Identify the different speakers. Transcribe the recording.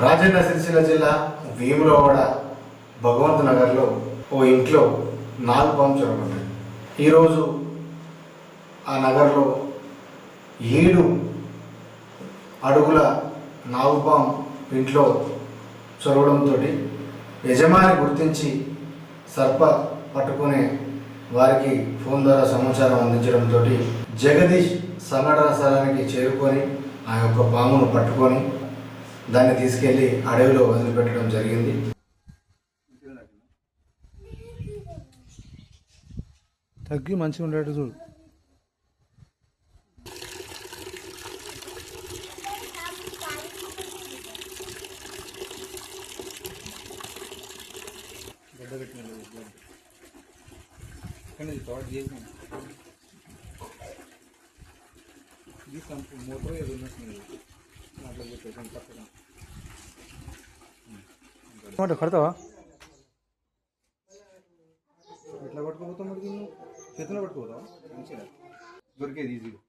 Speaker 1: రాజన్న సిరిసిల్ల జిల్లా వేములవాడ భగవంత్ నగర్లో ఓ ఇంట్లో నాగుపాము చొరబడ్డది. ఈరోజు ఆ నగర్లో 7 అడుగుల నాగుపాము ఇంట్లో చొరవడంతో యజమాని గుర్తించి సర్ప పట్టుకునే వారికి ఫోన్ ద్వారా సమాచారం అందించడంతో జగదీష్ సంఘటన స్థలానికి చేరుకొని ఆ యొక్క పామును పట్టుకొని దాన్ని తీసుకెళ్లి అడవిలో వదిలిపెట్టడం జరిగింది.
Speaker 2: తగ్గి మంచిగా ఉండేట్టు చూడు. మూత్రం ఏదో కడతావా? ఎట్లా పట్టుకోపోతాం? మరి దీన్ని చేతిలో పట్టుకోపోతావా? మంచిగా దొరికేది ఈజీగా.